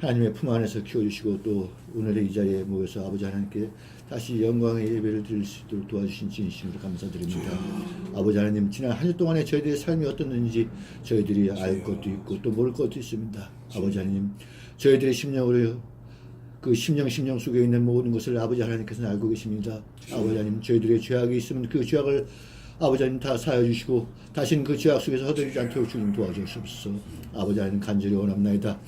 하나님의 품 안에서 키워주시고 또 오늘의 이 자리에 모여서 아버지 하나님께 다시 영광의 예배를 드릴 수 있도록 도와주신 진심으로 감사드립니다. 아버지 하나님, 지난 한 주 동안에 저희들의 삶이 어떻는지 저희들이 알 것도 있고 또 모를 것도 있습니다. 아버지 하나님, 저희들의 심령으로 그 심령 속에 있는 모든 것을 아버지 하나님께서는 알고 계십니다. 아버지 하나님, 저희들의 죄악이 있으면 그 죄악을 아버지 하나님 다 사하여 주시고 다시는 그 죄악 속에서 허들지 않도록 주님 도와주시옵소서. 아버지 하나님, 간절히 원합나이다.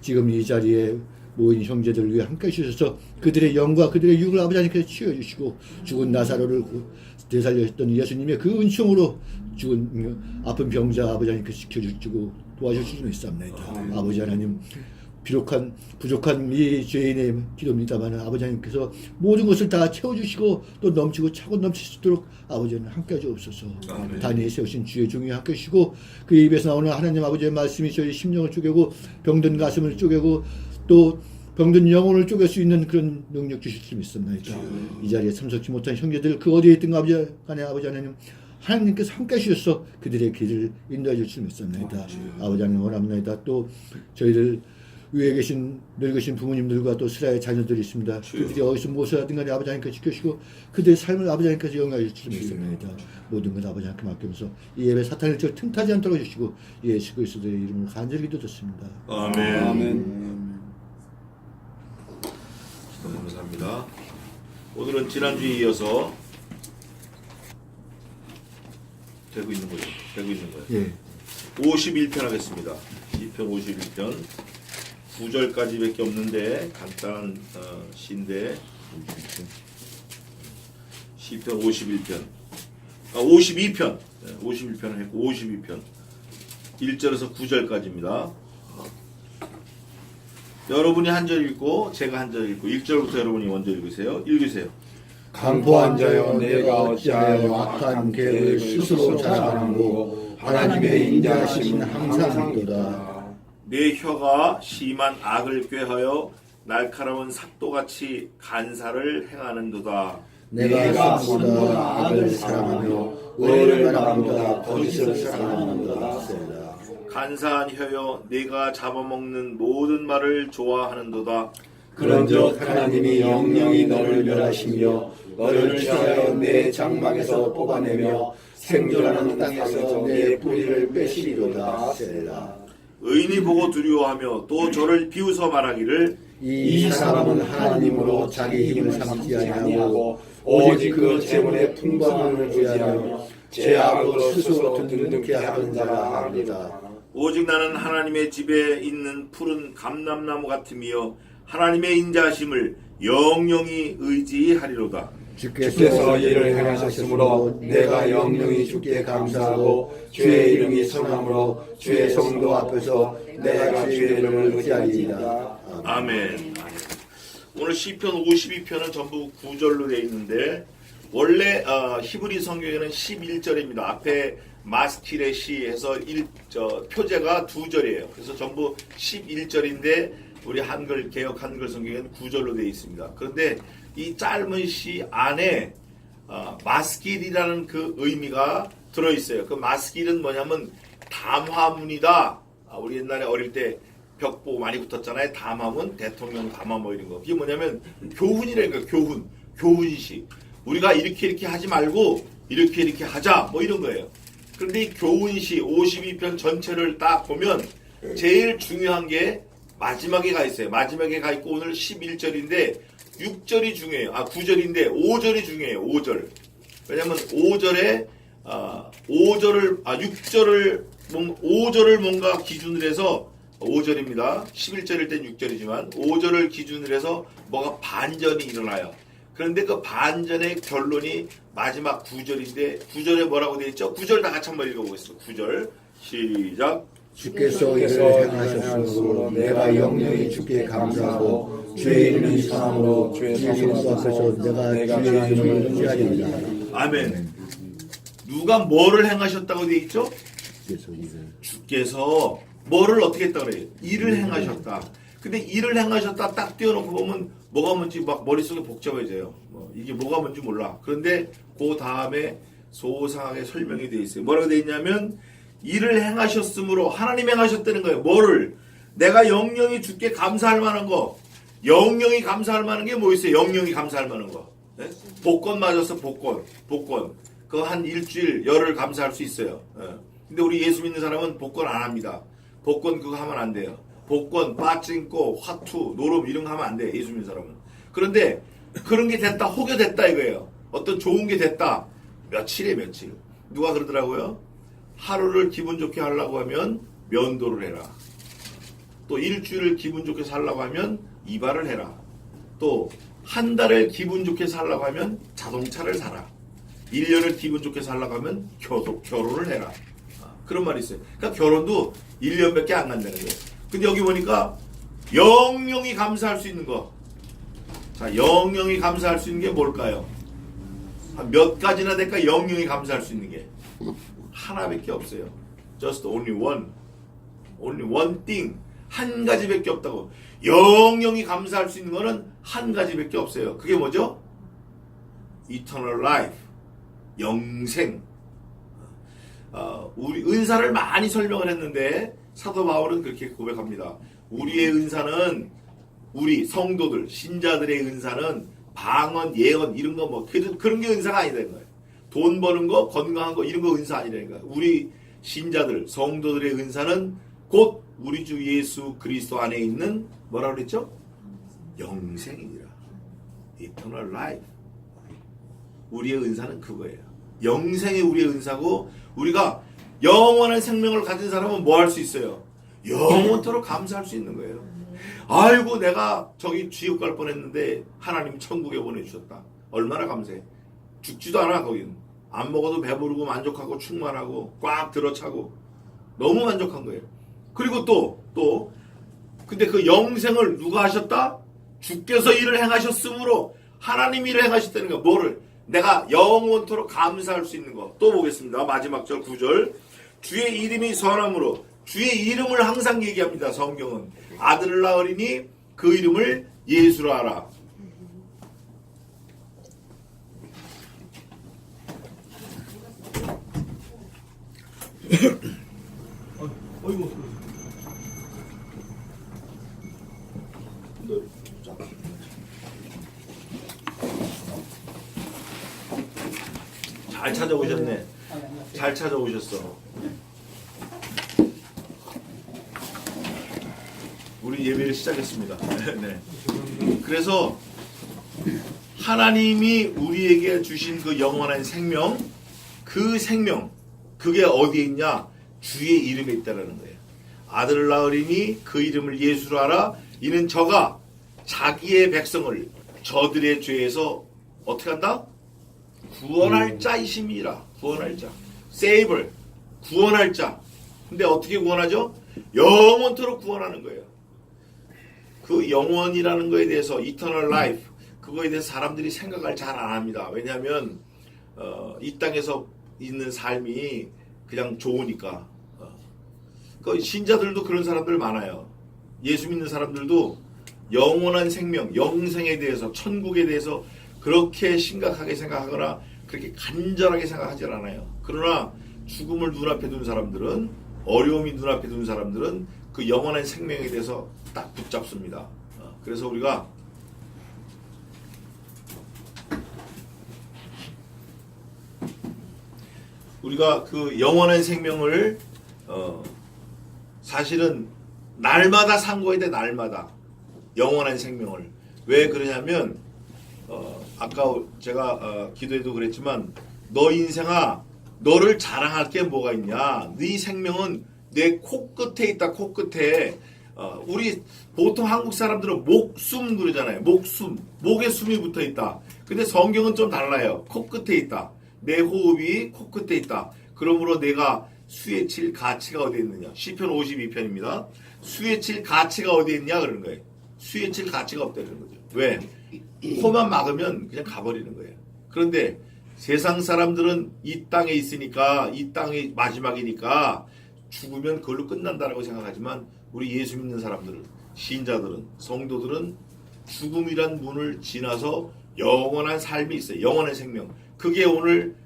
지금 이 자리에 모인 형제들을 위해 함께 해주셔서 그들의 영과 그들의 육을 아버지 하나님께서 치워주시고 죽은 나사로를 되살려주셨던 예수님의 그 은총으로 죽은 아픈 병자 아버지 하나님께서 지켜주시고 도와주시는 있사옵나이다. 아버지 하나님, 부족한 이 죄인의 기도입니다만 아버지 하나님께서 모든 것을 다 채워주시고 또 넘치고 차고 넘칠 수 있도록 아버지 하나님 함께 하시옵소서. 단위에 세우신 주의 종이 함께 하시고 그 입에서 나오는 하나님 아버지의 말씀이 저희 심령을 쪼개고 병든 가슴을 쪼개고 또 병든 영혼을 쪼갤 수 있는 그런 능력 주실 수 있습니다. 이 자리에 참석지 못한 형제들 그 어디에 있든가 아버지 하나님, 하나님께서 함께 하셔서 그들의 길을 인도해 주실 수 있습니다. 아버지 하나님 원합니다. 또 저희들 위에 계신 늙으신 부모님들과 또 스라의 자녀들이 있습니다. 그들이 어디서 무엇을 하든 간에 아버지 하나님께서 지켜주시고 그들의 삶을 아버지 하나님께서 영향해 주시옵소서. 모든 것 아버지 하나님께 맡기면서 이 예배 사탄의 절 틈타지 않도록 해주시고 예수 그리스도의 이름으로 간절히 기도드렸습니다. 아멘. 기도 감사합니다. 오늘은 지난주에 이어서 되고 있는 거예요. 예. 51편 하겠습니다. 2편 51편 9절까지밖에 없는데 간단한 시인데 시편 51편 52편 51편을 했고 52편 1절에서 9절까지입니다. 여러분이 한 절 읽고 제가 한 절 읽고 1절부터 여러분이 먼저 읽으세요. 강포한 자여, 내가 어찌하여 악한 계를 스스로 자랑하고 하나님의 인자하심은 항상 있도다. 내 혀가 심한 악을 꾀하여 날카로운 삭도같이 간사를 행하는도다. 내가 숨보다 악을 사랑하며 의를 바라보다 거짓을 사랑하는도다. 간사한 혀여, 내가 잡아먹는 모든 말을 좋아하는도다. 그런즉 하나님이 영영이 너를 멸하시며 너를 취하여 내 장막에서 뽑아내며 생존하는 땅에서 내 뿌리를 빼시리로다. 의인이 보고 두려워하며 또 저를 비웃어 말하기를 이 사람은 하나님으로 자기 힘을 삼지 아니하고 오직 그 재물의 풍성함을 의지하며 죄악으로 스스로 든든케 하는 자라 하리라. 오직 나는 하나님의 집에 있는 푸른 감람나무 같으며 하나님의 인자하심을 영영이 의지하리로다. 주께서 이를 행하셨으므로 내가 영영이 주께 감사하고 주의 이름이 선함으로 주의 성도 앞에서 내가 주의 이름을 의지하리이다. 아멘. 오늘 시편 52편은 전부 9절로 되어 있는데 원래 히브리 성경에는 11절입니다. 앞에 마스킬의 시에서 표제가 2절이에요. 그래서 전부 11절인데 우리 한글 개역 한글 성경에는 9절로 되어 있습니다. 그런데 이 짧은 시 안에 마스킬이라는 그 의미가 들어있어요. 그 마스킬은 뭐냐면 담화문이다. 우리 옛날에 어릴 때 벽보 많이 붙었잖아요. 담화문, 대통령 담화 뭐 이런 거. 그게 뭐냐면 교훈이라니까 교훈시. 우리가 이렇게 하지 말고 이렇게 하자 뭐 이런 거예요. 그런데 이 교훈시 52편 전체를 딱 보면 제일 중요한 게 마지막에 가 있어요. 마지막에 가 있고 오늘 11절인데 6절이 중요해요. 9절인데 5절이 중요해요. 5절. 왜냐면 5절을 뭔가 기준으로 해서 5절입니다. 11절일 땐 6절이지만 5절을 기준으로 해서 뭐가 반전이 일어나요. 그런데 그 반전의 결론이 마지막 9절인데 9절에 뭐라고 되어 있죠? 9절 다 같이 한번 읽어보겠습니다. 9절 시작. 주께서 이를 행하셨으므로 내가 영영이 주께 감사하고 주의 이름이 선함으로 주의 성도 앞에서 내가 주의 이름을 의지하리이다. 아멘. 누가 뭐를 행하셨다고 되어 있죠? 주께서 뭐를 어떻게 했다 그래요? 일을 행하셨다. 근데 일을 행하셨다 딱 띄워놓고 보면 뭐가 뭔지 막 머릿속에 복잡해져요. 이게 뭐가 뭔지 몰라. 그런데 그 다음에 소상하게 설명이 되어 있어요. 뭐라고 되어 있냐면 일을 행하셨으므로 하나님 행하셨다는 거예요. 뭐를? 내가 영영이 주께 감사할 만한 거, 영영이 감사할 만한 게 뭐 있어요? 영영이 감사할 만한 거. 네? 복권 맞았어, 복권. 그거 한 일주일, 열흘 감사할 수 있어요. 예. 근데 우리 예수 믿는 사람은 복권 안 합니다. 복권 그거 하면 안 돼요. 복권, 빠찡꼬, 화투, 노름 이런 거 하면 안 돼요. 예수 믿는 사람은. 그런데 그런 게 됐다, 혹여됐다 이거예요. 어떤 좋은 게 됐다. 며칠. 누가 그러더라고요? 하루를 기분 좋게 하려고 하면 면도를 해라. 또 일주일을 기분 좋게 살려고 하면 이발을 해라. 또 한 달을 기분 좋게 살려고 하면 자동차를 사라. 1년을 기분 좋게 살려고 하면 결혼을 해라. 그런 말이 있어요. 그러니까 결혼도 1년밖에 안 간다는 거예요. 근데 여기 보니까 영영이 감사할 수 있는 거. 자, 영영이 감사할 수 있는 게 뭘까요? 몇 가지나 될까? 영영이 감사할 수 있는 게 하나밖에 없어요. Just only one thing. 한 가지밖에 없다고. 영영이 감사할 수 있는 거는 한 가지밖에 없어요. 그게 뭐죠? Eternal life. 영생. 우리 은사를 많이 설명을 했는데 사도 바울은 그렇게 고백합니다. 우리의 은사는, 우리 성도들, 신자들의 은사는 방언, 예언 이런 거 뭐 그런 게 은사가 아니라는 거예요. 돈 버는 거, 건강한 거 이런 거 은사 아니라는 거예요. 우리 신자들, 성도들의 은사는 곧 우리 주 예수 그리스도 안에 있는 뭐라고 그랬죠? 영생이니라. Eternal life. 우리의 은사는 그거예요. 영생이 우리의 은사고, 우리가 영원한 생명을 가진 사람은 뭐 할 수 있어요? 영원토록 감사할 수 있는 거예요. 아이고 내가 저기 지옥 갈 뻔했는데 하나님이 천국에 보내주셨다. 얼마나 감사해. 죽지도 않아. 거기는 안 먹어도 배부르고 만족하고 충만하고 꽉 들어차고 너무 만족한 거예요. 그리고 또 근데 그 영생을 누가 하셨다? 주께서 일을 행하셨으므로 하나님이 일을 행하셨다는 거. 뭐를? 내가 영원토록 감사할 수 있는 거. 또 보겠습니다. 마지막 절 9절. 주의 이름이 선함으로. 주의 이름을 항상 얘기합니다. 성경은. 아들을 낳으리니 그 이름을 예수로 하라. 어이구. 잘 찾아오셨네. 잘 찾아오셨어. 우리 예배를 시작했습니다. 네. 그래서 하나님이 우리에게 주신 그 영원한 생명, 그 생명, 그게 어디에 있냐? 주의 이름에 있다라는 거예요. 아들을 낳으리니 그 이름을 예수로 하라. 이는 저가 자기의 백성을 저들의 죄에서 어떻게 한다? 구원할 자이심이라. 구원할 자. Saver. 구원할 자. 근데 어떻게 구원하죠? 영원토록 구원하는 거예요. 그 영원이라는 거에 대해서 Eternal Life, 그거에 대해서 사람들이 생각을 잘 안 합니다. 왜냐하면 이 땅에서 있는 삶이 그냥 좋으니까. 그 신자들도 그런 사람들 많아요. 예수 믿는 사람들도 영원한 생명, 영생에 대해서, 천국에 대해서 그렇게 심각하게 생각하거나 그렇게 간절하게 생각하지 않아요. 그러나 죽음을 눈앞에 둔 사람들은, 어려움이 눈앞에 둔 사람들은 그 영원한 생명에 대해서 딱 붙잡습니다. 그래서 우리가 그 영원한 생명을 사실은 날마다 상고해야 돼. 날마다 영원한 생명을. 왜 그러냐면 아까 제가 기도에도 그랬지만, 너 인생아, 너를 자랑할 게 뭐가 있냐? 네 생명은 내 코끝에 있다. 코끝에. 우리 보통 한국 사람들은 목숨 그러잖아요. 목숨, 목에 숨이 붙어 있다. 근데 성경은 좀 달라요. 코끝에 있다. 내 호흡이 코끝에 있다. 그러므로 내가 수에 칠 가치가 어디에 있느냐? 시편 52편입니다. 수에 칠 가치가 어디에 있냐 그러는 거예요. 수에 칠 가치가 없다는 거죠. 왜? 코만 막으면 그냥 가버리는 거예요. 그런데 세상 사람들은 이 땅에 있으니까, 이 땅이 마지막이니까 죽으면 그걸로 끝난다라고 생각하지만, 우리 예수 믿는 사람들은, 신자들은, 성도들은 죽음이란 문을 지나서 영원한 삶이 있어요. 영원한 생명. 그게 오늘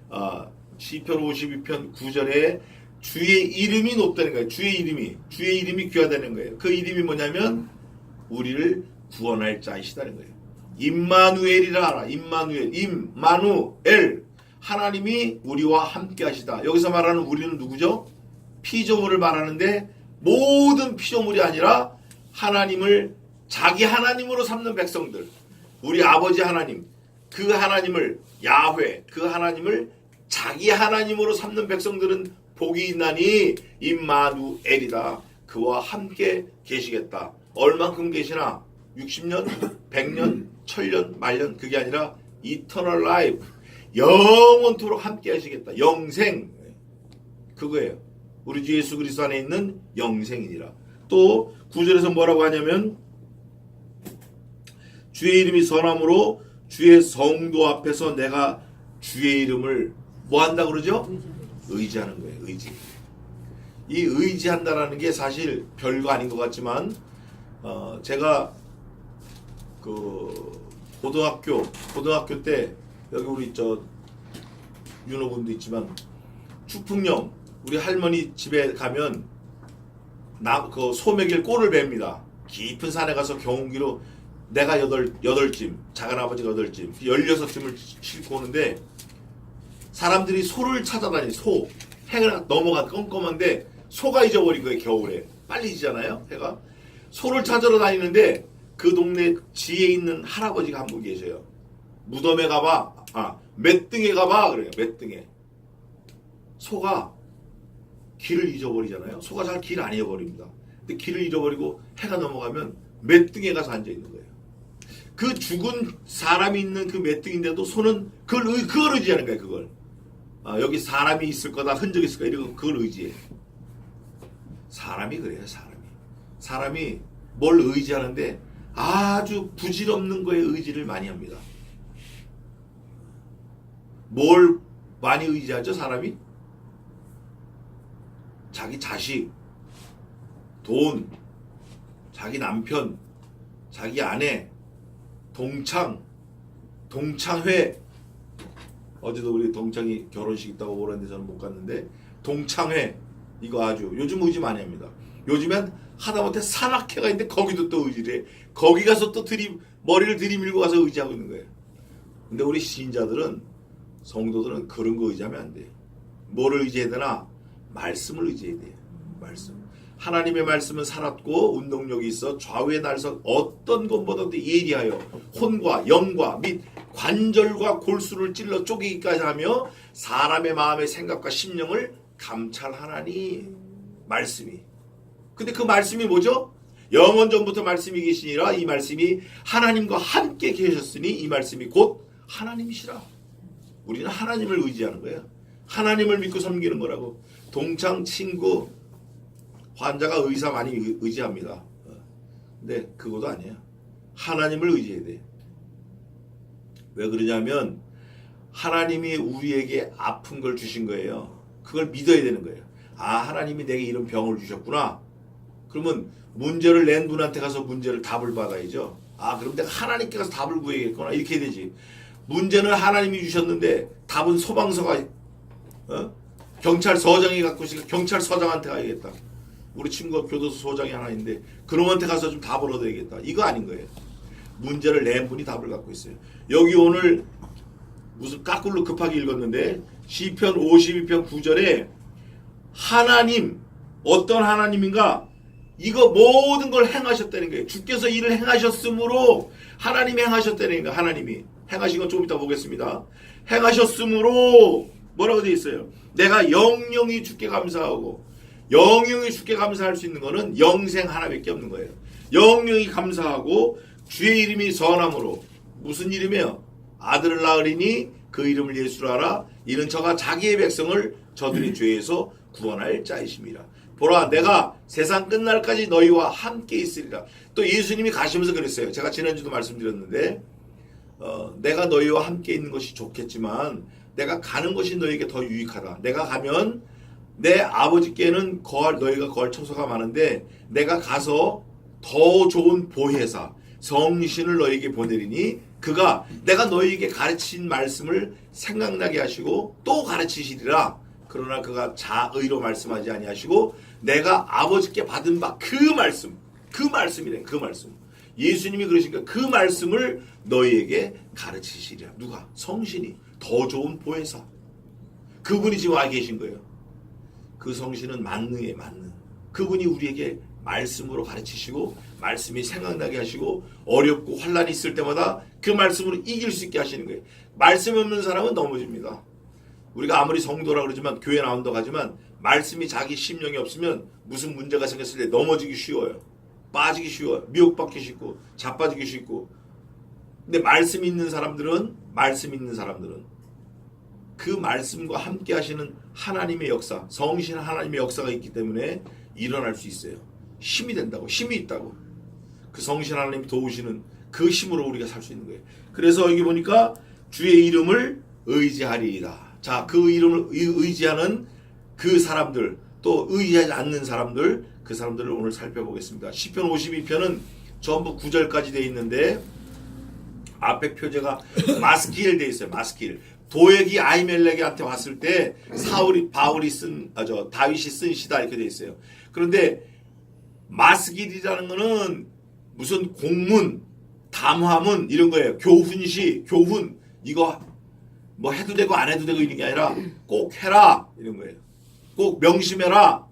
시편 52편 9절에 주의 이름이 높다는 거예요. 주의 이름이 귀하다는 거예요. 그 이름이 뭐냐면 우리를 구원할 자이시다는 거예요. 임마누엘이라 하라. 임마누엘. 하나님이 우리와 함께 하시다. 여기서 말하는 우리는 누구죠? 피조물을 말하는데 모든 피조물이 아니라 하나님을 자기 하나님으로 삼는 백성들. 우리 아버지 하나님, 그 하나님을 야훼, 그 하나님을 자기 하나님으로 삼는 백성들은 복이 있나니 임마누엘이다. 그와 함께 계시겠다. 얼만큼 계시나? 60년, 100년, 1000년, 만년. 그게 아니라 eternal life. 영원토록 함께 하시겠다. 영생. 그거예요. 우리 주 예수 그리스도 안에 있는 영생이니라. 또 9절에서 뭐라고 하냐면 주의 이름이 선함으로 주의 성도 앞에서 내가 주의 이름을 뭐 한다 그러죠? 의지하는 거예요. 의지. 이 의지한다라는 게 사실 별거 아닌 것 같지만 제가 그 고등학교 때 여기 우리 윤호군도 있지만 추풍령 우리 할머니 집에 가면 그 소매길 꼴을 뱁니다. 깊은 산에 가서 경운기로 내가 8짐, 작은아버지가 8짐, 16짐을 싣고 오는데 사람들이 소를 찾아다니 소. 해가 넘어가 껌껌한데 소가 잊어버린 거예요. 겨울에. 빨리 지잖아요. 해가. 소를 찾으러 다니는데 그 동네 지에 있는 할아버지가 한 분 계셔요. 무덤에 가봐. 맷등에 가봐. 그래요. 맷등에. 소가 길을 잊어버리잖아요. 소가 잘 길 안 잊어버립니다. 근데 길을 잃어버리고 해가 넘어가면 맷등에 가서 앉아있는 거예요. 그 죽은 사람이 있는 그 맷등인데도 소는 그걸 의지하는 거예요. 그걸. 여기 사람이 있을 거다. 흔적이 있을 거다. 이러고 그걸 의지해. 사람이 그래요. 사람이 뭘 의지하는데 아주 부질없는 거에 의지를 많이 합니다. 뭘 많이 의지하죠? 사람이? 자기 자식, 돈, 자기 남편, 자기 아내, 동창회. 어제도 우리 동창이 결혼식 있다고 오는데 저는 못 갔는데 동창회 이거 아주 요즘 의지 많이 합니다. 요즘엔 하다못해 산악회가 있는데 거기도 또 의지를 해. 거기 가서 또 머리를 들이밀고 가서 의지하고 있는 거예요. 근데 우리 신자들은 성도들은 그런 거 의지하면 안 돼요. 뭐를 의지해야 되나? 말씀을 의지해야 돼요. 말씀. 하나님의 말씀은 살았고 운동력이 있어 좌우의 날선 어떤 것보다도 예리하여 혼과 영과 및 관절과 골수를 찔러 쪼개기까지 하며 사람의 마음의 생각과 심령을 감찰하나니. 말씀이. 근데 그 말씀이 뭐죠? 영원 전부터 말씀이 계시니라. 이 말씀이 하나님과 함께 계셨으니 이 말씀이 곧 하나님이시라. 우리는 하나님을 의지하는 거예요. 하나님을 믿고 섬기는 거라고. 동창, 친구, 환자가 의사 많이 의지합니다. 근데 그것도 아니에요. 하나님을 의지해야 돼. 왜 그러냐면 하나님이 우리에게 아픈 걸 주신 거예요. 그걸 믿어야 되는 거예요. 하나님이 내게 이런 병을 주셨구나. 그러면 문제를 낸 분한테 가서 답을 받아야죠. 그럼 내가 하나님께 가서 답을 구해야겠구나. 이렇게 되지. 문제는 하나님이 주셨는데 답은 소방서가 경찰서장이 갖고 있으니까 경찰서장한테 가야겠다. 우리 친구가 교도소 소장이 하나 있는데 그놈한테 가서 좀 답을 얻어야겠다. 이거 아닌 거예요. 문제를 낸 분이 답을 갖고 있어요. 여기 오늘 무슨 까꿀로 급하게 읽었는데 시편 52편 9절에 하나님, 어떤 하나님인가? 이거 모든 걸 행하셨다는 거예요. 주께서 이를 행하셨으므로 하나님이 행하셨다는 거예요. 하나님이 행하신 건 조금 이따 보겠습니다. 행하셨으므로 뭐라고 되어 있어요? 내가 영영이 주께 감사하고, 영영이 주께 감사할 수 있는 거는 영생 하나밖에 없는 거예요. 영영이 감사하고 주의 이름이 선함으로. 무슨 이름이에요? 아들을 낳으리니 그 이름을 예수라 하라. 이는 저가 자기의 백성을 저들의 죄에서 구원할 자이십니다. 보라, 내가 세상 끝날까지 너희와 함께 있으리라. 또 예수님이 가시면서 그랬어요. 제가 지난주도 말씀드렸는데 내가 너희와 함께 있는 것이 좋겠지만 내가 가는 것이 너희에게 더 유익하다. 내가 가면 내 아버지께는 너희가 거할 처소가 많은데 내가 가서 더 좋은 보혜사 성신을 너희에게 보내리니 그가 내가 너희에게 가르친 말씀을 생각나게 하시고 또 가르치시리라. 그러나 그가 자의로 말씀하지 아니하시고 내가 아버지께 받은 바 그 말씀이래. 그 말씀. 예수님이 그러시니까 그 말씀을 너희에게 가르치시리라. 누가? 성신이. 더 좋은 보혜사. 그분이 지금 와 계신 거예요. 그 성신은 만능이에요. 만능. 그분이 우리에게 말씀으로 가르치시고 말씀이 생각나게 하시고 어렵고 환란이 있을 때마다 그 말씀으로 이길 수 있게 하시는 거예요. 말씀이 없는 사람은 넘어집니다. 우리가 아무리 성도라 그러지만 교회 나온다고 하지만 말씀이 자기 심령이 없으면 무슨 문제가 생겼을 때 넘어지기 쉬워요. 빠지기 쉬워요. 미혹받기 쉽고 자빠지기 쉽고. 근데 말씀 있는 사람들은 그 말씀과 함께 하시는 하나님의 역사, 성신 하나님의 역사가 있기 때문에 일어날 수 있어요. 힘이 된다고. 힘이 있다고. 그 성신 하나님이 도우시는 그 힘으로 우리가 살 수 있는 거예요. 그래서 여기 보니까 주의 이름을 의지하리이다. 자, 그 이름을 의지하는 그 사람들, 또 의지하지 않는 사람들, 그 사람들을 오늘 살펴보겠습니다. 시편 52편은 전부 9절까지 되어 있는데 앞에 표제가 마스킬 되어 있어요. 마스킬. 도액이 아히멜렉한테 왔을 때 다윗이 쓴 시다 이렇게 되어 있어요. 그런데 마스길이라는 거는 무슨 공문, 담화문 이런 거예요. 교훈시, 교훈 이거 뭐 해도 되고 안 해도 되고 이런 게 아니라 꼭 해라 이런 거예요. 꼭 명심해라.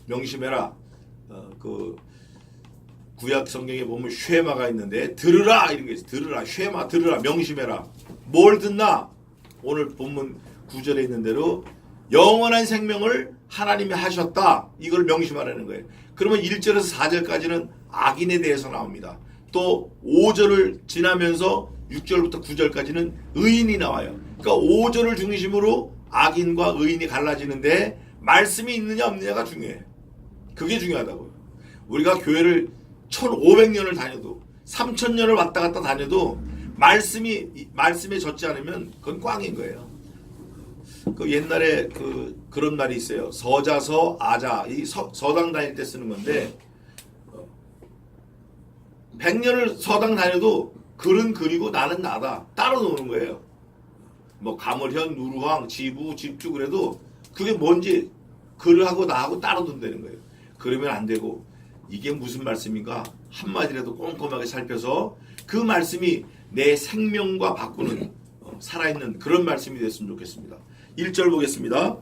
명심해라. 그 구약 성경에 보면 쉐마가 있는데 들으라 이런 게 있어요. 들으라, 쉐마 들으라, 명심해라. 뭘 듣나? 오늘 본문 9절에 있는 대로 영원한 생명을 하나님이 하셨다. 이걸 명심하라는 거예요. 그러면 1절에서 4절까지는 악인에 대해서 나옵니다. 또 5절을 지나면서 6절부터 9절까지는 의인이 나와요. 그러니까 5절을 중심으로 악인과 의인이 갈라지는데 말씀이 있느냐 없느냐가 중요해. 그게 중요하다고요. 우리가 교회를 1500년을 다녀도 3000년을 왔다 갔다 다녀도 말씀에 젖지 않으면 그건 꽝인 거예요. 그 옛날에 그런 말이 있어요. 서자서 아자. 이 서당 다닐 때 쓰는 건데 100년을 서당 다녀도 글은 글이고 나는 나다. 따로 노는 거예요. 뭐 가물현, 누루황, 지부, 집주 그래도 그게 뭔지 글하고 나하고 따로 둔다는 거예요. 그러면 안 되고 이게 무슨 말씀인가 한마디라도 꼼꼼하게 살펴서 그 말씀이 내 생명과 바꾸는 살아있는 그런 말씀이 됐으면 좋겠습니다. 1절 보겠습니다.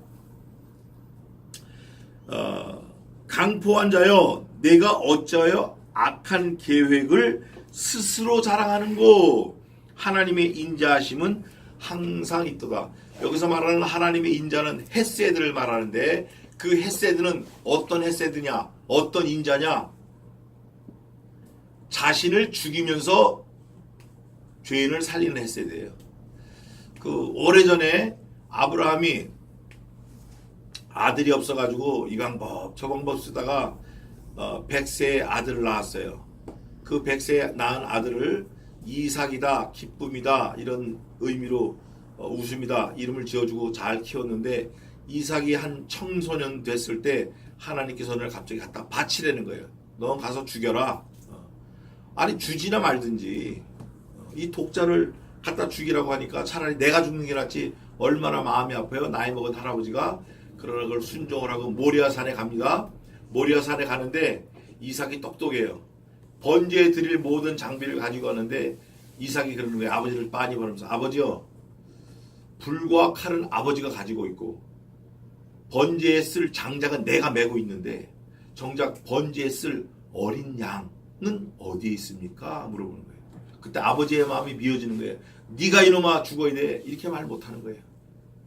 강포한 자여 내가 어찌하여 악한 계획을 스스로 자랑하는고 하나님의 인자하심은 항상 있도다. 여기서 말하는 하나님의 인자는 헤세드를 말하는데 그 헤세드는 어떤 헤세드냐? 어떤 인자냐? 자신을 죽이면서 죄인을 살리는 헤세드예요. 오래전에 아브라함이 아들이 없어가지고 이 방법 저 방법 쓰다가 100세의 아들을 낳았어요. 그 100세에 낳은 아들을 이삭이다, 기쁨이다 이런 의미로 웃음이다 이름을 지어주고 잘 키웠는데 이삭이 한 청소년 됐을 때 하나님께서는 갑자기 갖다 바치라는 거예요. 넌 가서 죽여라. 아니 주지나 말든지 이 독자를 갖다 죽이라고 하니까 차라리 내가 죽는 게 낫지 얼마나 마음이 아파요. 나이 먹은 할아버지가 그러나 그걸 순종을 하고 모리아산에 갑니다. 모리아산에 가는데 이삭이 똑똑해요. 번제에 드릴 모든 장비를 가지고 가는데 이삭이 그러는 거예요. 아버지를 빤히 보면서 아버지요 불과 칼은 아버지가 가지고 있고 번제에 쓸 장작은 내가 메고 있는데 정작 번제에 쓸 어린 양은 어디에 있습니까? 물어보는 거예요. 그때 아버지의 마음이 미어지는 거예요. 네가 이놈아 죽어야 돼. 이렇게 말 못하는 거예요.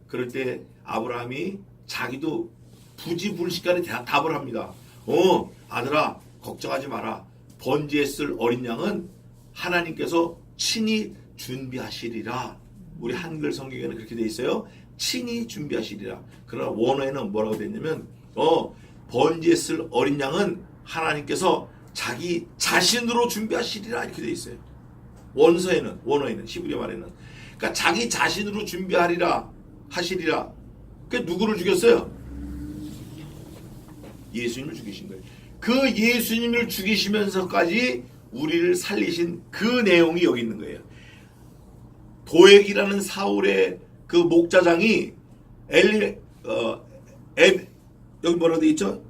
그럴 때 아브라함이 자기도 부지불식간에 답을 합니다. 아들아 걱정하지 마라. 번제에 쓸 어린 양은 하나님께서 친히 준비하시리라. 우리 한글 성경에는 그렇게 돼 있어요. 친히 준비하시리라. 그러나 원어에는 뭐라고 돼 있냐면 번제에 쓸 어린 양은 하나님께서 자기 자신으로 준비하시리라 이렇게 돼 있어요. 원어에는 히브리 말에는 그러니까 자기 자신으로 준비하리라 하시리라. 그 누구를 죽였어요? 예수님을 죽이신 거예요. 그 예수님을 죽이시면서까지 우리를 살리신 그 내용이 여기 있는 거예요. 도액이라는 사울의 그 목자장이 여기 뭐라고 돼 있죠?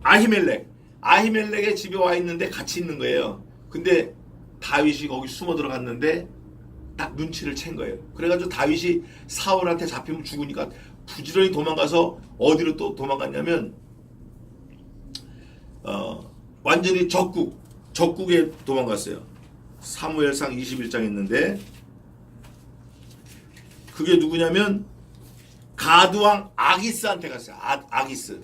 아히멜렉의 집에 와 있는데 같이 있는 거예요. 근데 다윗이 거기 숨어 들어갔는데 딱 눈치를 챈 거예요. 그래가지고 다윗이 사울한테 잡히면 죽으니까 부지런히 도망가서 어디로 또 도망갔냐면 완전히 적국에 도망갔어요. 사무엘상 21장 있는데 그게 누구냐면 가드왕 아기스한테 갔어요. 아기스.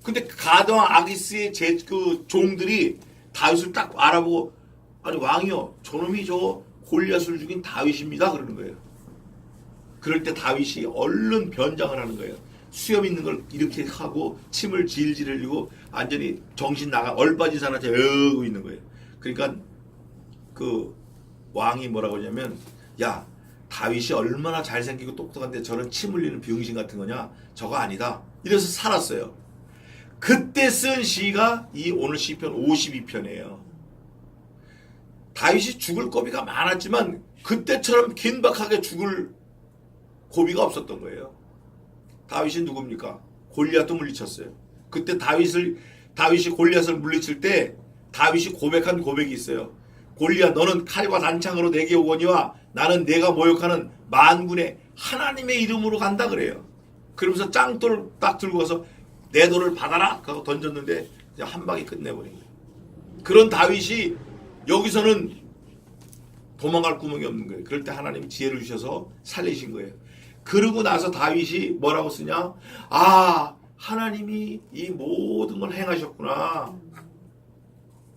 근데 가드왕 아기스의 그 종들이 다윗을 딱 알아보고 아니 왕이요 저놈이 저 골리앗을 죽인 다윗입니다 그러는 거예요. 그럴 때 다윗이 얼른 변장을 하는 거예요. 수염 있는 걸 이렇게 하고 침을 질질 흘리고 완전히 정신 나가 얼빠진 사람한테 으고 있는 거예요. 그러니까 그 왕이 뭐라고 하냐면 야 다윗이 얼마나 잘생기고 똑똑한데 저런 침 흘리는 병신 같은 거냐 저거 아니다 이래서 살았어요. 그때 쓴 시가 이 오늘 시편 52편이에요. 다윗이 죽을 고비가 많았지만 그때처럼 긴박하게 죽을 고비가 없었던 거예요. 다윗이 누굽니까? 골리앗도 물리쳤어요. 그때 다윗이 골리앗을 물리칠 때 다윗이 고백한 고백이 있어요. 골리앗 너는 칼과 단창으로 내게 오거니와 나는 내가 모욕하는 만군의 하나님의 이름으로 간다 그래요. 그러면서 짱돌 딱 들고 가서 내 돌을 받아라 하고 던졌는데 한 방에 끝내버린 거예요. 그런 다윗이 여기서는 도망갈 구멍이 없는 거예요. 그럴 때 하나님이 지혜를 주셔서 살리신 거예요. 그러고 나서 다윗이 뭐라고 쓰냐? 아 하나님이 이 모든 걸 행하셨구나.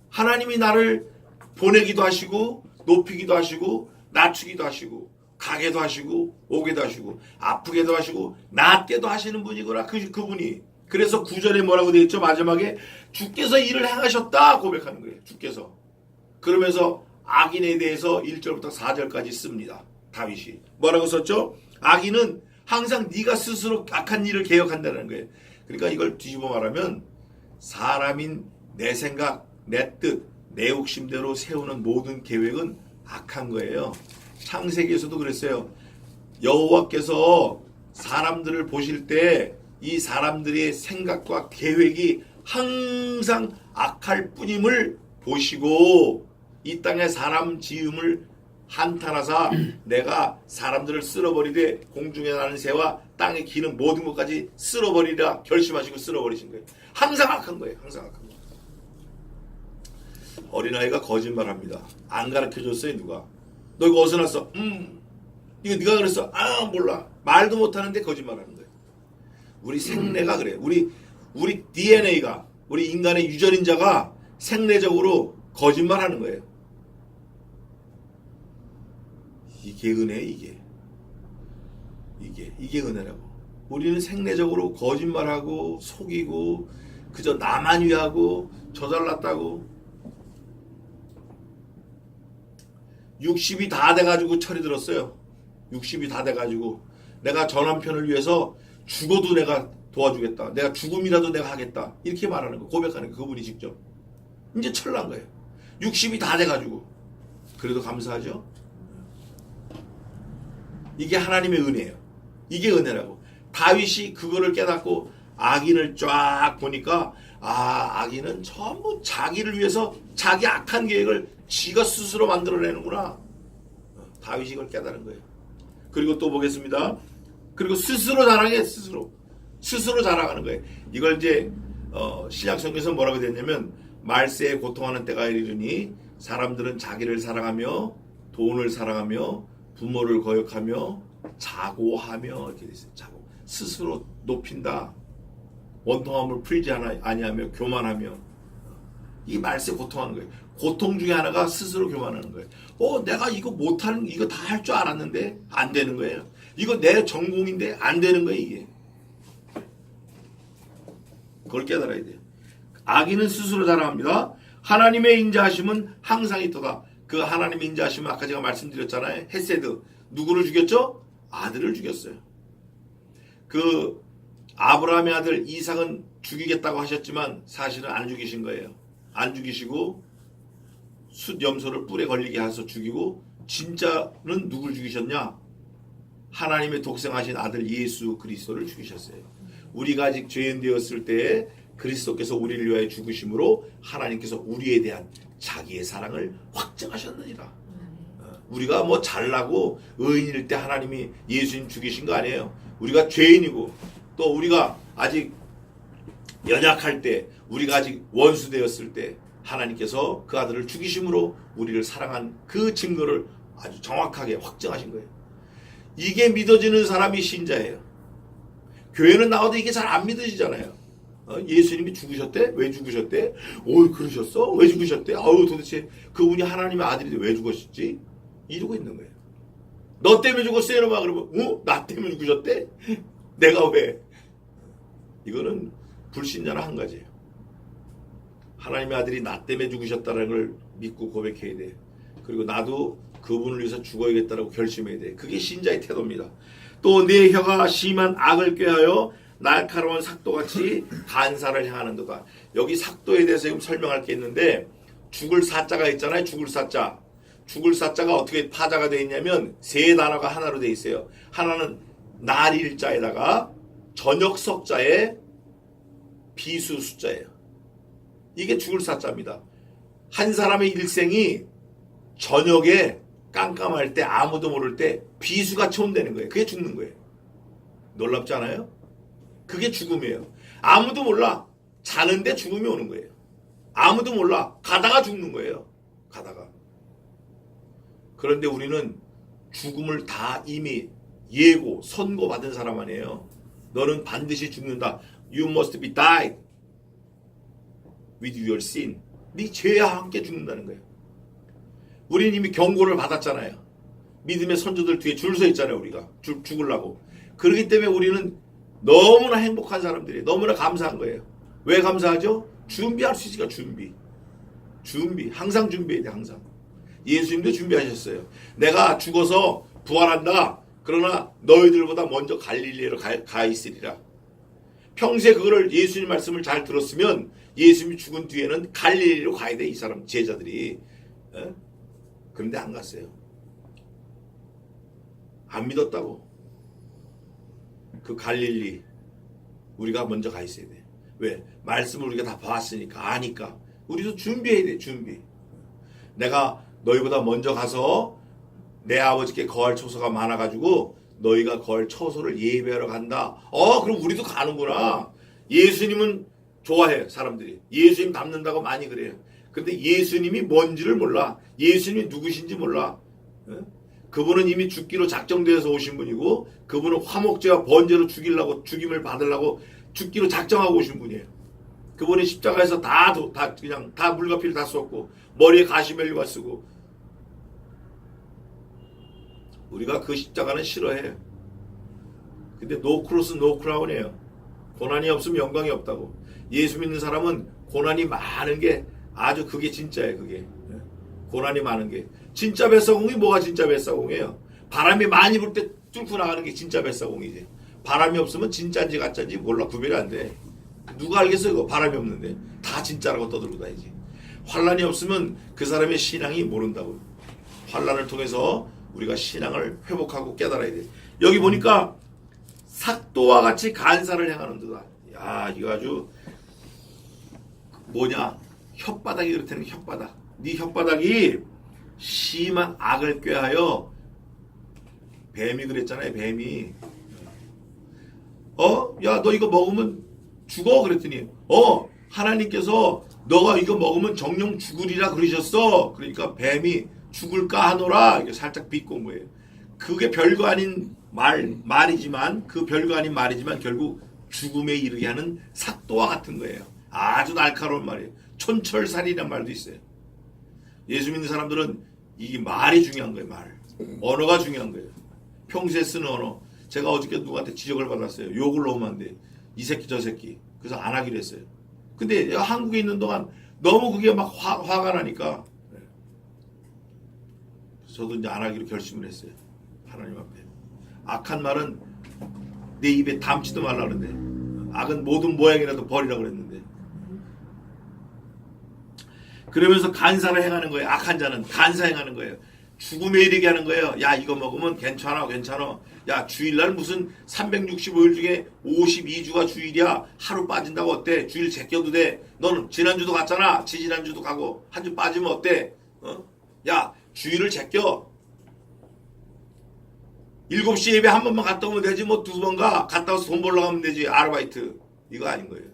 하나님이 나를 보내기도 하시고 높이기도 하시고 낮추기도 하시고 가게도 하시고 오게도 하시고 아프게도 하시고 낫게도 하시는 분이구나 그분이. 그래서 9절에 뭐라고 되어 있죠? 마지막에 주께서 일을 행하셨다 고백하는 거예요. 주께서. 그러면서 악인에 대해서 1절부터 4절까지 씁니다. 다윗이. 뭐라고 썼죠? 악인은 항상 네가 스스로 악한 일을 계획한다는 거예요. 그러니까 이걸 뒤집어 말하면 사람인 내 생각, 내 뜻, 내 욕심대로 세우는 모든 계획은 악한 거예요. 창세기에서도 그랬어요. 여호와께서 사람들을 보실 때 이 사람들의 생각과 계획이 항상 악할 뿐임을 보시고 이 땅에 사람 지음을 한탄하사 내가 사람들을 쓸어버리되 공중에 나는 새와 땅에 기는 모든 것까지 쓸어버리라 결심하시고 쓸어버리신 거예요. 항상 악한 거예요. 항상 악한 거예요. 어린아이가 거짓말합니다. 안 가르쳐줬어요 누가. 너 이거 어디서 났어? 이거 네가 그랬어? 아 몰라. 말도 못하는데 거짓말하는 거예요. 우리 생내가 그래요. 우리 DNA가 우리 인간의 유전인자가 생내적으로 거짓말하는 거예요. 이게 은혜 이게 은혜라고. 우리는 생내적으로 거짓말하고 속이고 그저 나만 위하고 저 잘났다고 60이 다 돼가지고 철이 들었어요. 60이 다 돼가지고 내가 저 남편을 위해서 죽어도 내가 도와주겠다. 내가 죽음이라도 내가 하겠다. 이렇게 말하는 거 고백하는 거 그분이 직접. 이제 철난 거예요. 60이 다 돼가지고. 그래도 감사하죠. 이게 하나님의 은혜예요. 이게 은혜라고. 다윗이 그거를 깨닫고 악인을 쫙 보니까 악인은 전부 자기를 위해서 자기 악한 계획을 지가 스스로 만들어내는구나. 다윗이 이걸 깨달은 거예요. 그리고 또 보겠습니다. 그리고 스스로 자랑해. 스스로 자랑하는 거예요. 이걸 이제 신약 성경에서 뭐라고 됐냐면 말세에 고통하는 때가 이르니 사람들은 자기를 사랑하며 돈을 사랑하며 부모를 거역하며 자고하며 이렇게 됐어요. 자고. 스스로 높인다. 원통함을 풀지 아니하며 교만하며. 이 말세 고통하는 거예요. 고통 중에 하나가 스스로 교만하는 거예요. 내가 이거 못하는 이거 다 할 줄 알았는데 안 되는 거예요. 이거 내 전공인데 안 되는 거예요 이게. 그걸 깨달아야 돼요. 악인은 스스로 자랑합니다. 하나님의 인자하심은 항상 있도다. 그 하나님의 인자하심은 아까 제가 말씀드렸잖아요. 헤세드. 누구를 죽였죠? 아들을 죽였어요. 그 아브라함의 아들 이삭은 죽이겠다고 하셨지만 사실은 안 죽이신 거예요. 안 죽이시고 숫염소를 뿔에 걸리게 해서 죽이고 진짜는 누굴 죽이셨냐? 하나님의 독생하신 아들 예수 그리스도를 죽이셨어요. 우리가 아직 죄인 되었을 때에 그리스도께서 우리를 위하여 죽으심으로 하나님께서 우리에 대한 자기의 사랑을 확증하셨느니라. 우리가 뭐 잘나고 의인일 때 하나님이 예수님 죽이신 거 아니에요. 우리가 죄인이고 또 우리가 아직 연약할 때, 우리가 아직 원수 되었을 때 하나님께서 그 아들을 죽이심으로 우리를 사랑한 그 증거를 아주 정확하게 확증하신 거예요. 이게 믿어지는 사람이 신자예요. 교회는 나와도 이게 잘 안 믿어지잖아요. 예수님이 죽으셨대? 왜 죽으셨대? 오, 그러셨어? 왜 죽으셨대? 아우, 도대체 그분이 하나님의 아들인데 왜 죽으셨지? 이러고 있는 거예요. 너 때문에 죽었어요, 이러면 그러면 나 때문에 죽으셨대? 내가 왜? 이거는 불신자는 한 가지예요. 하나님의 아들이 나 때문에 죽으셨다는 걸 믿고 고백해야 돼. 그리고 나도 그분을 위해서 죽어야겠다라고 결심해야 돼. 그게 신자의 태도입니다. 또 내 혀가 심한 악을 꾀하여 날카로운 삭도같이 간사를 향하는도다. 여기 삭도에 대해서 지금 설명할 게 있는데, 죽을 사자가 있잖아요. 죽을 사자. 죽을 사자가 어떻게 파자가 되어 있냐면 세 단어가 하나로 되어 있어요. 하나는 날일자에다가 저녁 석자에 비수 숫자예요. 이게 죽을 사자입니다. 한 사람의 일생이 저녁에 깜깜할 때, 아무도 모를 때 비수같이 온다는 거예요. 그게 죽는 거예요. 놀랍지 않아요? 그게 죽음이에요. 아무도 몰라. 자는데 죽음이 오는 거예요. 아무도 몰라. 가다가 죽는 거예요. 가다가. 그런데 우리는 죽음을 다 이미 예고, 선고받은 사람 아니에요. 너는 반드시 죽는다. You must be died with your sin. 네 죄와 함께 죽는다는 거예요. 우리는 이미 경고를 받았잖아요. 믿음의 선조들 뒤에 줄 서 있잖아요. 우리가 죽으려고. 그렇기 때문에 우리는 너무나 행복한 사람들이에요. 너무나 감사한 거예요. 왜 감사하죠? 준비할 수 있으니까 준비. 항상 준비해야 돼. 항상. 예수님도 준비하셨어요. 내가 죽어서 부활한다. 그러나 너희들보다 먼저 갈릴리로 가 있으리라. 평소에 그거를 예수님 말씀을 잘 들었으면 예수님이 죽은 뒤에는 갈릴리로 가야 돼. 이 사람 제자들이. 그런데 안 갔어요. 안 믿었다고. 그 갈릴리 우리가 먼저 가 있어야 돼. 왜? 말씀을 우리가 다 봤으니까, 아니까. 우리도 준비해야 돼. 준비. 내가 너희보다 먼저 가서 내 아버지께 거할 처소가 많아가지고 너희가 거할 처소를 예배하러 간다. 그럼 우리도 가는구나. 예수님은 좋아해. 사람들이 예수님 닮는다고 많이 그래요. 근데 예수님이 뭔지를 몰라. 예수님이 누구신지 몰라. 그분은 이미 죽기로 작정되어서 오신 분이고, 그분은 화목제와 번제로 죽임을 받으려고 죽기로 작정하고 오신 분이에요. 그분이 십자가에서 그냥 다 물과 피를 다 쏟고 머리에 가시멜리와 쓰고. 우리가 그 십자가는 싫어해. 근데 노 크로스 노 크라운이에요. 고난이 없으면 영광이 없다고. 예수 믿는 사람은 고난이 많은 게 아주 그게 진짜예요. 그게 고난이 많은 게. 진짜 뱃사공이 뭐가 진짜 뱃사공이에요? 바람이 많이 불 때 뚫고 나가는 게 진짜 뱃사공이지. 바람이 없으면 진짜인지 가짜인지 몰라. 구별이 안 돼. 누가 알겠어? 이거 바람이 없는데 다 진짜라고 떠들고 다니지. 환란이 없으면 그 사람의 신앙이 모른다고. 환란을 통해서 우리가 신앙을 회복하고 깨달아야 돼. 여기 보니까 삭도와 같이 간사를 향하는도다. 야, 이거 아주 뭐냐? 혓바닥이 그렇다는 게 혓바닥. 네 혓바닥이 심한 악을 꾀하여. 뱀이 그랬잖아요. 뱀이. 야, 너 이거 먹으면 죽어. 그랬더니 하나님께서 너가 이거 먹으면 정령 죽으리라 그러셨어. 그러니까 뱀이 죽을까 하노라. 이게 살짝 비꼰 거예요. 그게 별거 아닌 말이지만, 그 별거 아닌 말이지만 결국 죽음에 이르게 하는 삭도와 같은 거예요. 아주 날카로운 말이에요. 촌철살이라는 말도 있어요. 예수 믿는 사람들은 이게 말이 중요한 거예요. 말. 언어가 중요한 거예요. 평소에 쓰는 언어. 제가 어저께 누구한테 지적을 받았어요. 욕을 너무 한대. 이 새끼 저 새끼. 그래서 안 하기로 했어요. 근데 한국에 있는 동안 너무 그게 막 화가 나니까 저도 이제 안 하기로 결심을 했어요. 하나님 앞에. 악한 말은 내 입에 담지도 말라 그랬는데, 악은 모든 모양이라도 버리라 그랬는데, 그러면서 간사를 행하는 거예요. 악한 자는 간사 행하는 거예요. 죽음에 이르게 하는 거예요. 야, 이거 먹으면 괜찮아. 야, 주일날 무슨 365일 중에 52주가 주일이야. 하루 빠진다고 어때? 주일 제껴도 돼. 너는 지난주도 갔잖아. 지지난주도 가고 한 주 빠지면 어때? 야, 주일을 제껴. 7시 예배 한 번만 갔다 오면 되지. 뭐 2번 갔다 와서 돈 벌러 가면 되지. 아르바이트. 이거 아닌 거예요.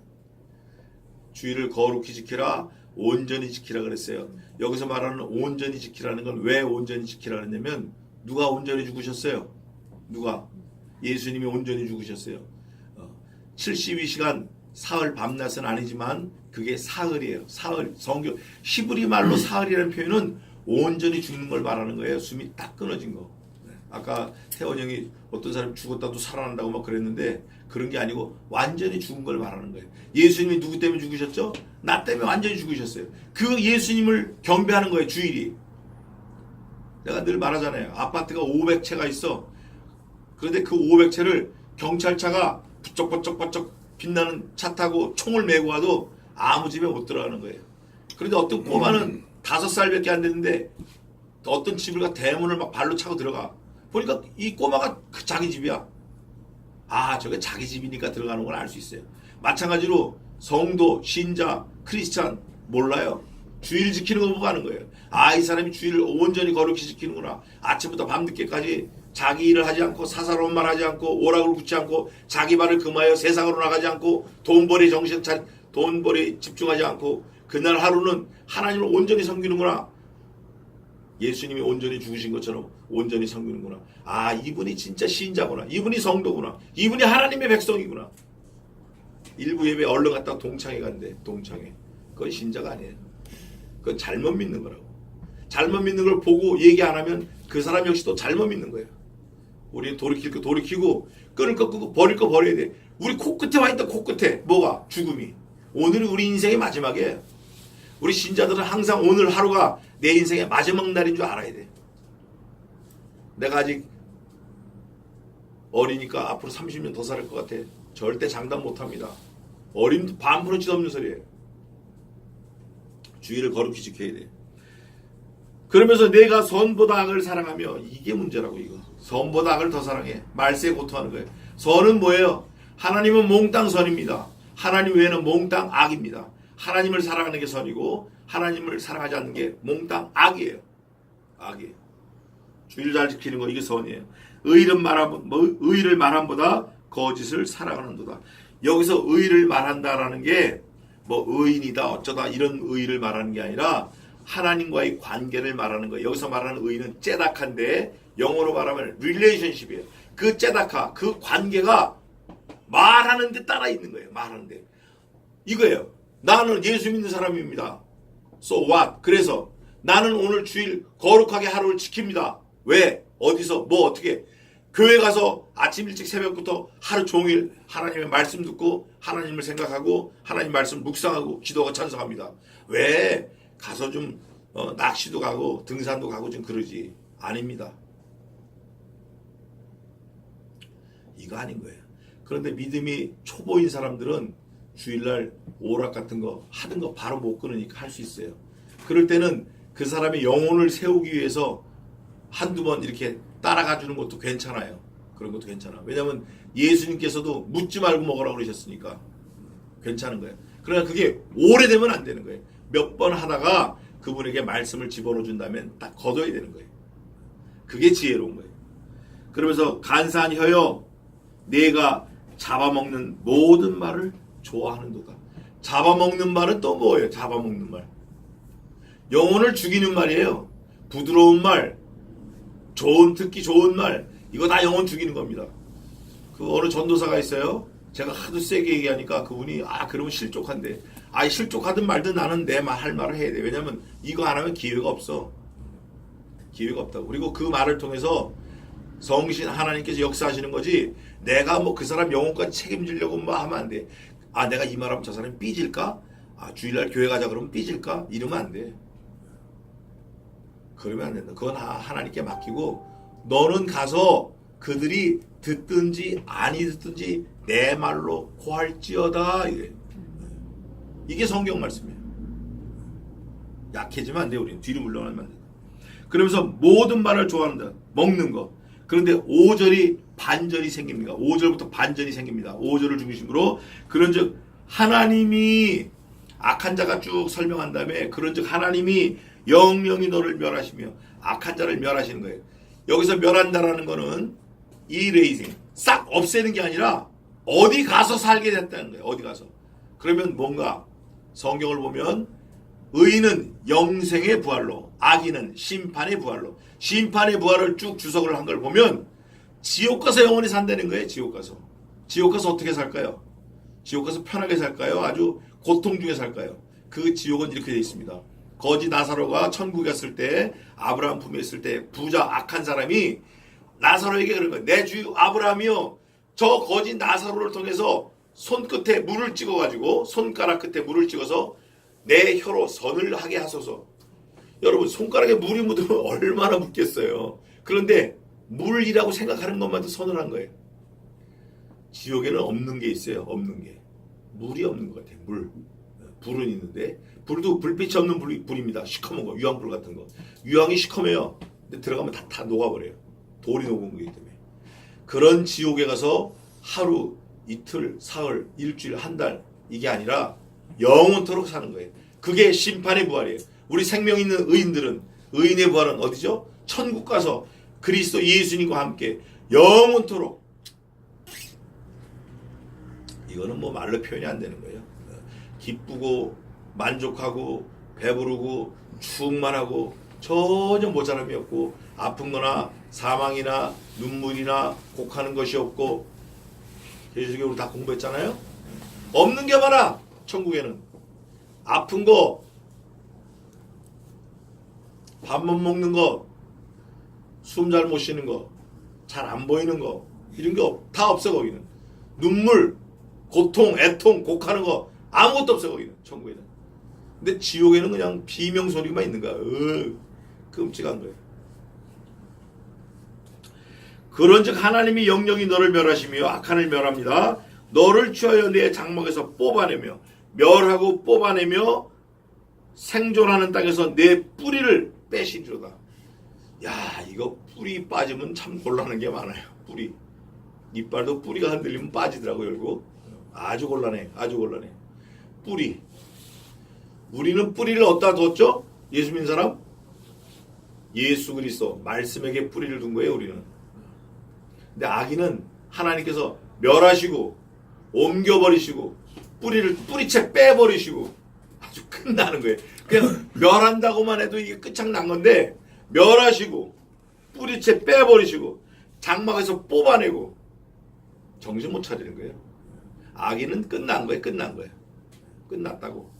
주일을 거룩히 지키라. 온전히 지키라 그랬어요. 여기서 말하는 온전히 지키라는 건 왜 온전히 지키라 그랬냐면 누가 온전히 죽으셨어요? 누가? 예수님이 온전히 죽으셨어요. 72시간 사흘 밤낮은 아니지만 그게 사흘이에요. 사흘. 성경 히브리 말로 사흘이라는 표현은 온전히 죽는 걸 말하는 거예요. 숨이 딱 끊어진 거. 아까 태원 형이 어떤 사람이 죽었다도 살아난다고 막 그랬는데 그런 게 아니고 완전히 죽은 걸 말하는 거예요. 예수님이 누구 때문에 죽으셨죠? 나 때문에 완전히 죽으셨어요. 그 예수님을 경배하는 거예요. 주일이. 내가 늘 말하잖아요. 아파트가 500채가 있어. 그런데 그 500채를 경찰차가 부쩍부쩍 빛나는 차 타고 총을 메고 와도 아무 집에 못 들어가는 거예요. 그런데 어떤 꼬마는 5살밖에 안 됐는데 어떤 집을 가 대문을 막 발로 차고 들어가. 보니까 이 꼬마가 자기 집이야. 아, 저게 자기 집이니까 들어가는 걸 알 수 있어요. 마찬가지로 성도, 신자, 크리스찬 몰라요. 주일 지키는 거 보고 하는 거예요. 아, 이 사람이 주일을 온전히 거룩히 지키는구나. 아침부터 밤늦게까지 자기 일을 하지 않고 사사로운 말 하지 않고 오락을 붙지 않고 자기 발을 금하여 세상으로 나가지 않고 돈벌이 집중하지 않고 그날 하루는 하나님을 온전히 섬기는구나. 예수님이 온전히 죽으신 것처럼 온전히 섬기는구나. 아, 이분이 진짜 신자구나. 이분이 성도구나. 이분이 하나님의 백성이구나. 일부 예배 얼른 갔다 동창회 간대. 동창회. 그건 신자가 아니에요. 그건 잘못 믿는 거라고. 잘못 믿는 걸 보고 얘기 안 하면 그 사람 역시 또 잘못 믿는 거예요. 우리는 돌이킬 거 돌이키고 끊을 거 끊고 버릴 거 버려야 돼. 우리 코끝에 와 있다. 코끝에. 뭐가? 죽음이. 오늘이 우리 인생의 마지막이에요. 우리 신자들은 항상 오늘 하루가 내 인생의 마지막 날인 줄 알아야 돼. 내가 아직 어리니까 앞으로 30년 더 살 것 같아. 절대 장담 못합니다. 어림도 반푼어치도 없는 소리예요. 주의를 거룩히 지켜야 돼. 그러면서 내가 선보다 악을 사랑하며 이게 문제라고 이거. 선보다 악을 더 사랑해. 말세에 고통하는 거예요. 선은 뭐예요? 하나님은 몽땅 선입니다. 하나님 외에는 몽땅 악입니다. 하나님을 사랑하는 게 선이고 하나님을 사랑하지 않는 게 몽땅 악이에요. 악이에요. 주의를 잘 지키는 거 이게 선이에요. 의를 말함보다 거짓을 사랑하는도다. 여기서 의를 말한다라는 게 뭐 의인이다 어쩌다 이런 의를 말하는 게 아니라 하나님과의 관계를 말하는 거예요. 여기서 말하는 의는 째닥한데 영어로 말하면 relationship이에요. 그 째닥하, 그 관계가 말하는데 따라 있는 거예요. 말하는데. 이거예요. 나는 예수 믿는 사람입니다. So what? 그래서 나는 오늘 주일 거룩하게 하루를 지킵니다. 왜? 어디서? 뭐 어떻게? 교회 가서 아침 일찍 새벽부터 하루 종일 하나님의 말씀 듣고 하나님을 생각하고 하나님 말씀 묵상하고 기도하고 찬송합니다. 왜? 가서 좀 낚시도 가고 등산도 가고 좀 그러지. 아닙니다. 이거 아닌 거예요. 그런데 믿음이 초보인 사람들은 주일날 오락 같은 거 하던 거 바로 못 끊으니까 할 수 있어요. 그럴 때는 그 사람의 영혼을 세우기 위해서 한두 번 이렇게 따라가 주는 것도 괜찮아요. 그런 것도 괜찮아. 왜냐하면 예수님께서도 묻지 말고 먹으라고 그러셨으니까 괜찮은 거예요. 그러나 그게 오래되면 안 되는 거예요. 몇 번 하다가 그분에게 말씀을 집어넣어 준다면 딱 거둬야 되는 거예요. 그게 지혜로운 거예요. 그러면서 간사한 혀여 내가 잡아먹는 모든 말을 좋아하는도다. 잡아먹는 말은 또 뭐예요? 잡아먹는 말. 영혼을 죽이는 말이에요. 부드러운 말, 듣기 좋은 말, 이거 다 영혼 죽이는 겁니다. 그 어느 전도사가 있어요. 제가 하도 세게 얘기하니까 그분이 그러면 실족한데. 실족하든 말든 나는 내 말 할 말을 해야 돼. 왜냐면 이거 안 하면 기회가 없어. 기회가 없다고. 그리고 그 말을 통해서 성신 하나님께서 역사하시는 거지. 내가 뭐 그 사람 영혼까지 책임지려고 뭐 하면 안 돼. 내가 이 말하면 저 사람이 삐질까? 주일날 교회 가자 그러면 삐질까? 이러면 안 돼. 그러면 안 된다. 그건 하나님께 맡기고 너는 가서 그들이 듣든지 아니 듣든지 내 말로 고할지어다. 이게 성경 말씀이에요. 약해지면 안 돼. 우리는 뒤로 물러나면 안 돼. 그러면서 모든 말을 좋아한다. 먹는 거. 그런데 5절이 반전이 생깁니다. 5절부터 반전이 생깁니다. 5절을 중심으로 그런즉 하나님이 악한 자가 쭉 설명한 다음에 그런즉 하나님이 영영이 너를 멸하시며 악한 자를 멸하시는 거예요. 여기서 멸한다라는 거는 이레이징 싹 없애는 게 아니라 어디 가서 살게 됐다는 거예요. 어디 가서. 그러면 뭔가 성경을 보면 의인은 영생의 부활로 악인은 심판의 부활로 심판의 부활을 쭉 주석을 한 걸 보면 지옥 가서 영원히 산다는 거예요. 지옥 가서. 지옥 가서 어떻게 살까요? 지옥 가서 편하게 살까요? 아주 고통 중에 살까요? 그 지옥은 이렇게 되어 있습니다. 거지 나사로가 천국에 갔을 때 아브라함 품에 있을 때 부자 악한 사람이 나사로에게 그런 거예요. 내 주 아브라함이요. 저 거지 나사로를 통해서 손끝에 물을 찍어가지고 손가락 끝에 물을 찍어서 내 혀로 선을 하게 하소서. 여러분 손가락에 물이 묻으면 얼마나 묻겠어요. 그런데 물이라고 생각하는 것만도 선을 한 거예요. 지옥에는 없는 게 있어요. 없는 게. 물이 없는 것 같아요. 물. 불은 있는데 불도 불빛이 없는 불입니다. 시커먼 거. 유황불 같은 거. 유황이 시커매요. 근데 들어가면 다 녹아버려요. 돌이 녹은 거기 때문에. 그런 지옥에 가서 하루, 이틀, 사흘, 일주일, 한 달 이게 아니라 영원토록 사는 거예요. 그게 심판의 부활이에요. 우리 생명 있는 의인들은 의인의 부활은 어디죠? 천국 가서 그리스도 예수님과 함께 영원토록. 이거는 뭐 말로 표현이 안 되는 거예요. 기쁘고 만족하고 배부르고 충만하고 전혀 모자람이 없고 아픈 거나 사망이나 눈물이나 곡하는 것이 없고 예수님이 우리 다 공부했잖아요. 없는 게 많아. 천국에는 아픈 거, 밥 못 먹는 거, 숨 잘 못 쉬는 거, 잘 안 보이는 거 이런 게 다 없어. 거기는 눈물, 고통, 애통, 곡하는 거 아무것도 없어. 거기는 천국에는. 근데 지옥에는 그냥 비명소리만 있는 거야. 끔찍한 거예요. 그런즉 하나님이 영영이 너를 멸하시며 악한을 멸합니다. 너를 취하여 내 장막에서 뽑아내며 멸하고 뽑아내며 생존하는 땅에서 내 뿌리를 빼시리로다. 야, 이거 뿌리 빠지면 참 곤란한 게 많아요. 뿌리. 이빨도 뿌리가 흔들리면 빠지더라고요. 결국. 아주 곤란해. 아주 곤란해. 뿌리. 우리는 뿌리를 어디다 뒀죠? 예수 믿는 사람? 예수 그리스도 말씀에게 뿌리를 둔 거예요. 우리는. 근데 악인은 하나님께서 멸하시고 옮겨버리시고 뿌리채 빼버리시고 아주 끝나는 거예요. 그냥 멸한다고만 해도 이게 끝장난 건데 멸하시고 뿌리채 빼버리시고 장막에서 뽑아내고 정신 못 차리는 거예요. 악인은 끝난 거예요. 끝난 거예요. 끝났다고.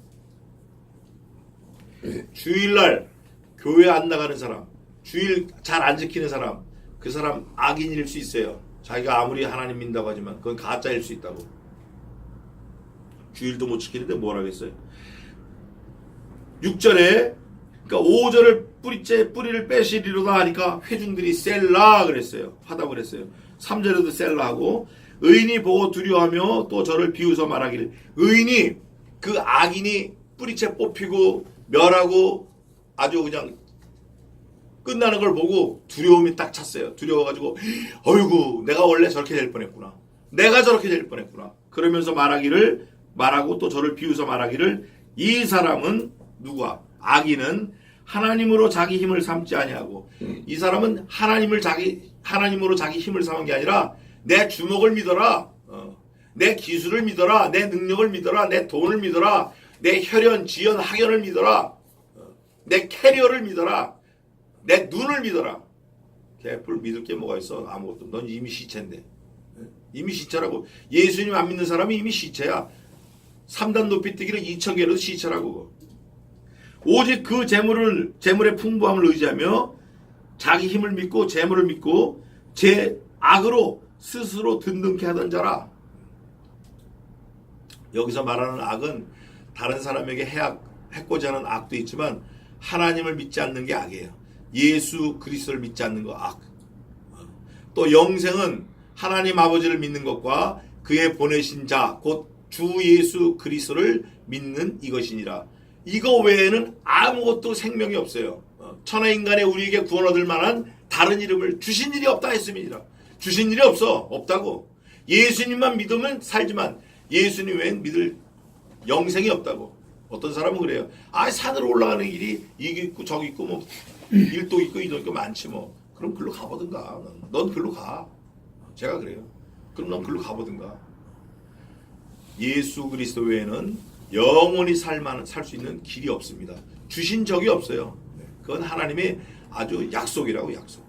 주일날 교회 안 나가는 사람, 주일 잘 안 지키는 사람, 그 사람 악인일 수 있어요. 자기가 아무리 하나님 믿는다고 하지만 그건 가짜일 수 있다고. 주일도 못 지키는데 뭘 하겠어요. 6절에 그러니까 5절을 뿌리를 빼시리로다 하니까 회중들이 셀라 그랬어요. 하다고 그랬어요. 3절에도 셀라 하고 의인이 보고 두려워하며 또 저를 비웃어 말하기를 의인이 그 악인이 뿌리채 뽑히고 멸하고 아주 그냥 끝나는 걸 보고 두려움이 딱 찼어요. 두려워가지고 어이구 내가 원래 저렇게 될 뻔했구나. 내가 저렇게 될 뻔했구나. 그러면서 말하고 또 저를 비웃어 말하기를 이 사람은 누가? 악인은 하나님으로 자기 힘을 삼지 아니하고 이 사람은 하나님으로 자기 힘을 삼은 게 아니라 내 주먹을 믿어라. 내 기술을 믿어라. 내 능력을 믿어라. 내 돈을 믿어라. 내 혈연, 지연, 학연을 믿어라. 내 캐리어를 믿어라. 내 눈을 믿어라. 개뿔 믿을 게 뭐가 있어? 아무것도. 넌 이미 시체인데. 이미 시체라고. 예수님 안 믿는 사람이 이미 시체야. 3단 높이뛰기를 2,000개로 시체라고. 오직 그 재물의 풍부함을 의지하며 자기 힘을 믿고 재물을 믿고 제 악으로 스스로 든든케 하던 자라. 여기서 말하는 악은 다른 사람에게 해코지 하는 악도 있지만 하나님을 믿지 않는 게 악이에요. 예수 그리스도를 믿지 않는 거 악. 또 영생은 하나님 아버지를 믿는 것과 그의 보내신 자 곧 주 예수 그리스도를 믿는 이것이니라. 이거 외에는 아무것도 생명이 없어요. 천하 인간의 우리에게 구원 얻을 만한 다른 이름을 주신 일이 없다 했습니다. 주신 일이 없다고. 예수님만 믿으면 살지만 예수님 외엔 믿을 영생이 없다고. 어떤 사람은 그래요. 산으로 올라가는 길이 이게 있고 저기 있고 뭐 일도 있고 이도 있고 많지 뭐. 그럼 글로 가보든가. 넌 글로 가. 제가 그래요. 그럼 넌 글로 가보든가. 예수 그리스도 외에는 영원히 살 수 있는 길이 없습니다. 주신 적이 없어요. 그건 하나님의 아주 약속이라고 약속.